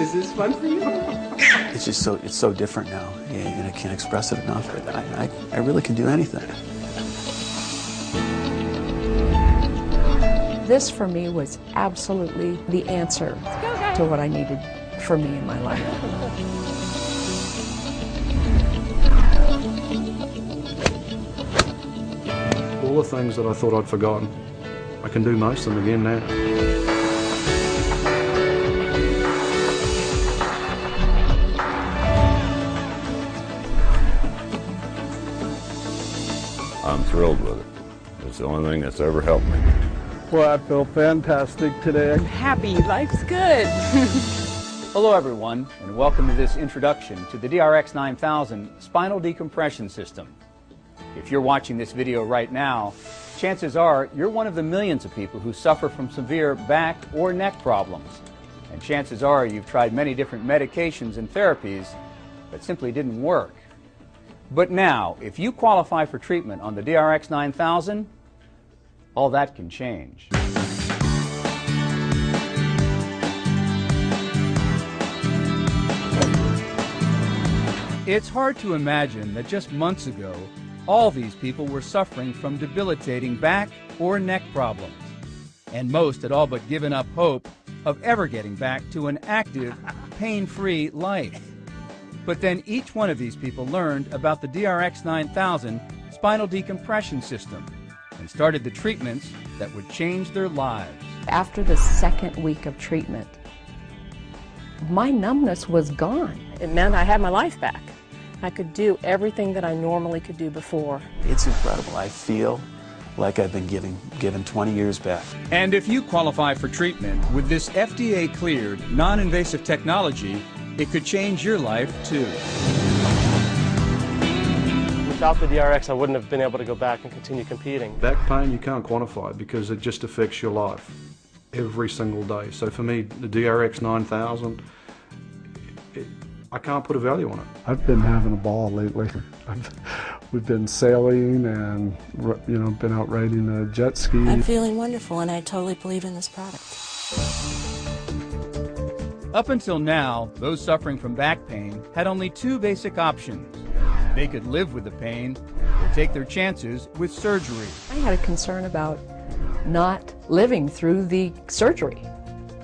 Is this fun for you? It's just it's so different now, and I can't express it enough. But I really can do anything. This for me was absolutely the answer to what I needed for me in my life. All the things that I thought I'd forgotten, I can do most of them again now. I'm thrilled with it. It's the only thing that's ever helped me. Well, I feel fantastic today. I'm happy. Life's good. Hello, everyone, and welcome to this introduction to the DRX 9000 Spinal Decompression System. If you're watching this video right now, chances are you're one of the millions of people who suffer from severe back or neck problems. And chances are you've tried many different medications and therapies that simply didn't work. But now, if you qualify for treatment on the DRX 9000, all that can change. It's hard to imagine that just months ago, all these people were suffering from debilitating back or neck problems. And most had all but given up hope of ever getting back to an active, pain-free life. But then each one of these people learned about the DRX 9000 Spinal Decompression System and started the treatments that would change their lives. After the second week of treatment, my numbness was gone. It meant I had my life back. I could do everything that I normally could do before. It's incredible. I feel like I've been given 20 years back. And if you qualify for treatment with this FDA Cleared, non-invasive technology, it could change your life too. Without the DRX, I wouldn't have been able to go back and continue competing. Back pain you can't quantify because it just affects your life every single day. So for me, the DRX 9000, I can't put a value on it. I've been having a ball lately. We've been sailing and, you know, been out riding a jet ski. I'm feeling wonderful, and I totally believe in this product. Up until now, those suffering from back pain had only two basic options. They could live with the pain or take their chances with surgery. I had a concern about not living through the surgery,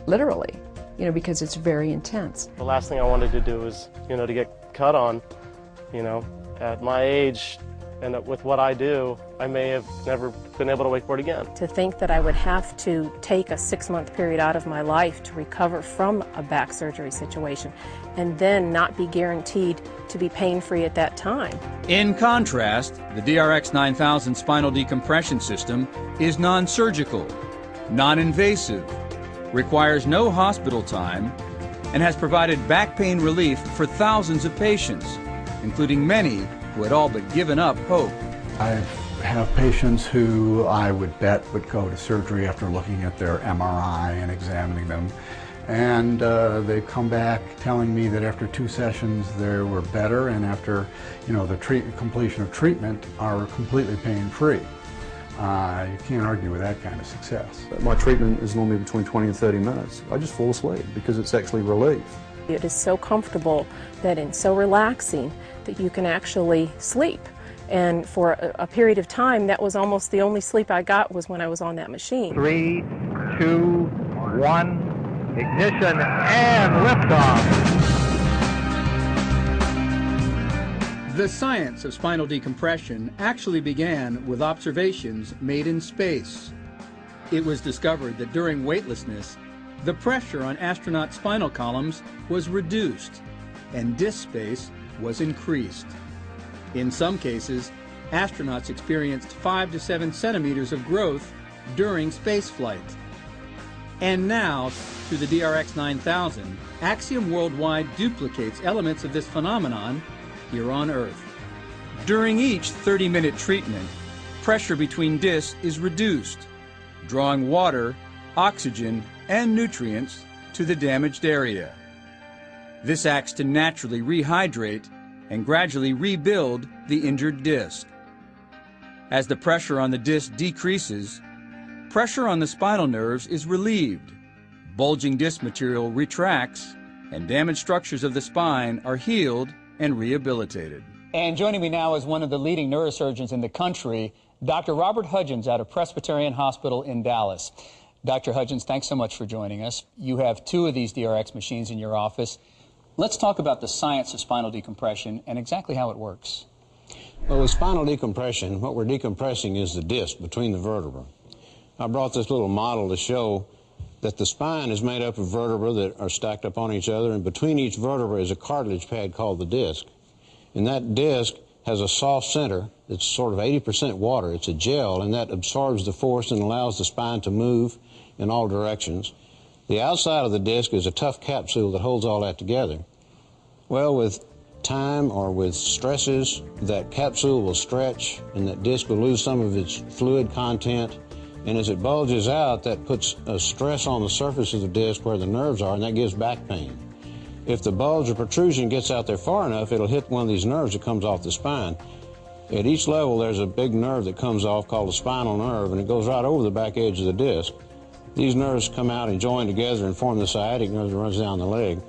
literally, you know, because it's very intense. The last thing I wanted to do was, you know, to get cut on, you know. At my age and with what I do, I may have never been able to wakeboard again. To think that I would have to take a 6-month period out of my life to recover from a back surgery situation and then not be guaranteed to be pain-free at that time. In contrast, the DRX 9000 Spinal Decompression System is non-surgical, non-invasive, requires no hospital time, and has provided back pain relief for thousands of patients, including many who had all but given up hope. I have patients who I would bet would go to surgery after looking at their MRI and examining them. And they come back telling me that after 2 sessions they were better, and after, you know, the completion of treatment are completely pain-free. You can't argue with that kind of success. My treatment is normally between 20 and 30 minutes. I just fall asleep because it's actually relief. It is so comfortable and so relaxing that you can actually sleep. And for a period of time, that was almost the only sleep I got was when I was on that machine. 3, 2, 1, ignition, and liftoff. The science of spinal decompression actually began with observations made in space. It was discovered that during weightlessness, the pressure on astronaut spinal columns was reduced and disk space was increased. In some cases, astronauts experienced 5 to 7 centimeters of growth during spaceflight. And now, through the DRX 9000, Axiom Worldwide duplicates elements of this phenomenon here on Earth. During each 30-minute treatment, pressure between discs is reduced, drawing water, oxygen, and nutrients to the damaged area. This acts to naturally rehydrate and gradually rebuild the injured disc. As the pressure on the disc decreases, pressure on the spinal nerves is relieved, bulging disc material retracts, and damaged structures of the spine are healed and rehabilitated. And joining me now is one of the leading neurosurgeons in the country, Dr. Robert Hudgens out of Presbyterian Hospital in Dallas. Dr. Hudgens, thanks so much for joining us. You have 2 of these DRX machines in your office. Let's talk about the science of spinal decompression and exactly how it works. Well, with spinal decompression, what we're decompressing is the disc between the vertebrae. I brought this little model to show that the spine is made up of vertebrae that are stacked up on each other, and between each vertebra is a cartilage pad called the disc. And that disc has a soft center that's sort of 80% water. It's a gel, and that absorbs the force and allows the spine to move in all directions. The outside of the disc is a tough capsule that holds all that together. Well, with time or with stresses, that capsule will stretch and that disc will lose some of its fluid content. And as it bulges out, that puts a stress on the surface of the disc where the nerves are, and that gives back pain. If the bulge or protrusion gets out there far enough, it'll hit one of these nerves that comes off the spine. At each level, there's a big nerve that comes off called the spinal nerve, and it goes right over the back edge of the disc. These nerves come out and join together and form the sciatic nerve that runs down the leg.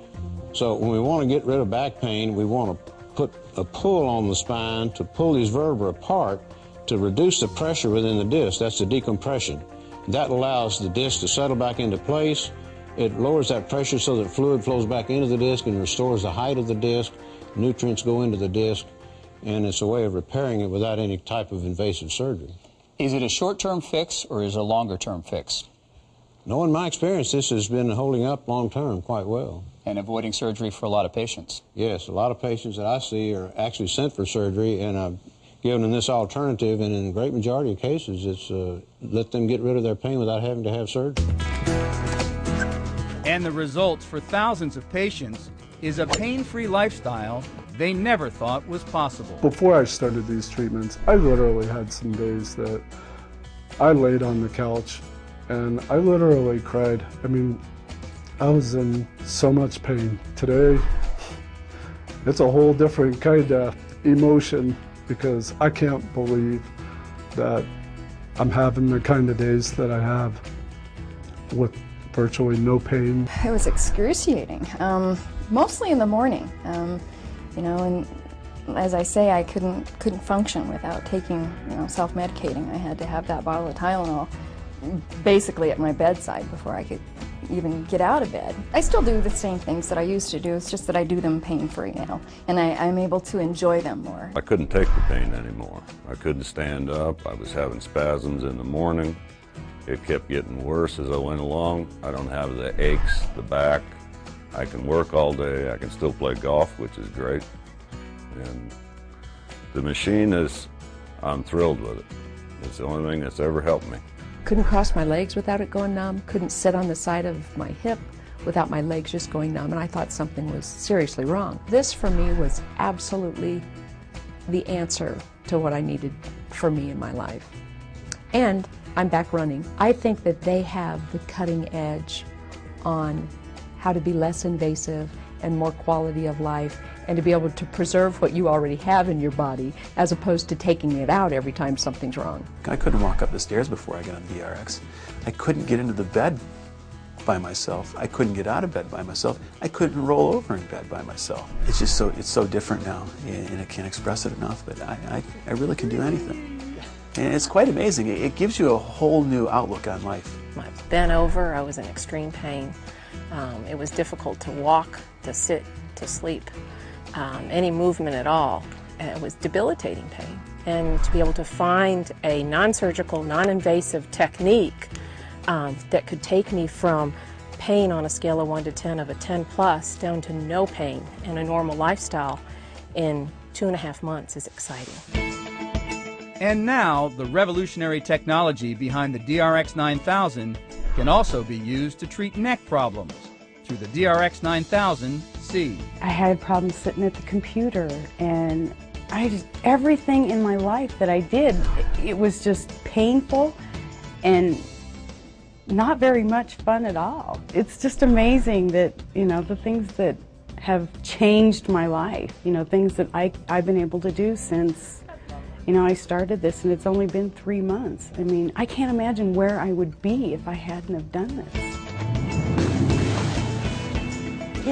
So when we want to get rid of back pain, we want to put a pull on the spine to pull these vertebrae apart to reduce the pressure within the disc. That's the decompression. That allows the disc to settle back into place. It lowers that pressure so that fluid flows back into the disc and restores the height of the disc. Nutrients go into the disc, and it's a way of repairing it without any type of invasive surgery. Is it a short-term fix or is it a longer-term fix? No, in my experience, this has been holding up long-term quite well. And avoiding surgery for a lot of patients? Yes, a lot of patients that I see are actually sent for surgery, and I've given them this alternative, and in a great majority of cases, it's let them get rid of their pain without having to have surgery. And the results for thousands of patients is a pain-free lifestyle they never thought was possible. Before I started these treatments, I literally had some days that I laid on the couch and I literally cried. I mean, I was in so much pain. Today, it's a whole different kind of emotion because I can't believe that I'm having the kind of days that I have with virtually no pain. It was excruciating, mostly in the morning. You know, and as I say, I couldn't function without taking, self-medicating. I had to have that bottle of Tylenol basically at my bedside before I could even get out of bed. I still do the same things that I used to do, it's just that I do them pain-free now, and I'm able to enjoy them more. I couldn't take the pain anymore. I couldn't stand up. I was having spasms in the morning. It kept getting worse as I went along. I don't have the aches, the back. I can work all day. I can still play golf, which is great. And the machine I'm thrilled with it. It's the only thing that's ever helped me. Couldn't cross my legs without it going numb. Couldn't sit on the side of my hip without my legs just going numb. And I thought something was seriously wrong. This for me was absolutely the answer to what I needed for me in my life. And I'm back running. I think that they have the cutting edge on how to be less invasive and more quality of life and to be able to preserve what you already have in your body as opposed to taking it out every time something's wrong. I couldn't walk up the stairs before I got on DRX. I couldn't get into the bed by myself. I couldn't get out of bed by myself. I couldn't roll over in bed by myself. It's just so different now, and I can't express it enough, but I really can do anything. And it's quite amazing. It gives you a whole new outlook on life. I was bent over, I was in extreme pain. It was difficult to walk, to sit, to sleep, any movement at all. It was debilitating pain. And to be able to find a non-surgical, non-invasive technique that could take me from pain on a scale of 1 to 10 of a 10 plus down to no pain and a normal lifestyle in 2.5 months is exciting. And now, the revolutionary technology behind the DRX 9000 can also be used to treat neck problems through the DRX 9000C. I had problems sitting at the computer, and everything in my life that I did, it was just painful and not very much fun at all. It's just amazing that, the things that have changed my life, things that I've been able to do since I started this, and it's only been 3 months. I mean, I can't imagine where I would be if I hadn't have done this.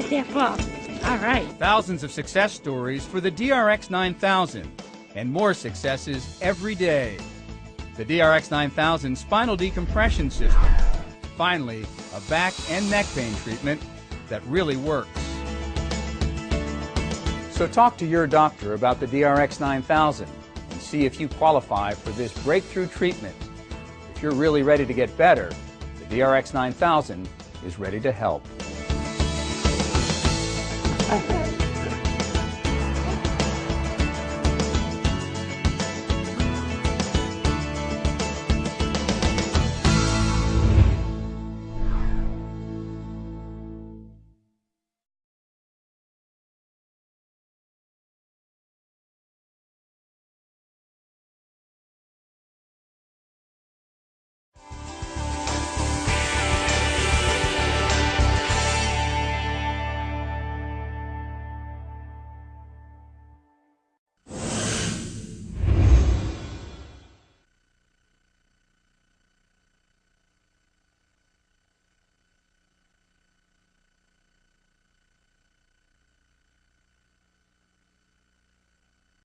Get that fall. All right. Thousands of success stories for the DRX 9000 and more successes every day. The DRX 9000 Spinal Decompression System. Finally, a back and neck pain treatment that really works. So talk to your doctor about the DRX 9000 and see if you qualify for this breakthrough treatment. If you're really ready to get better, the DRX 9000 is ready to help.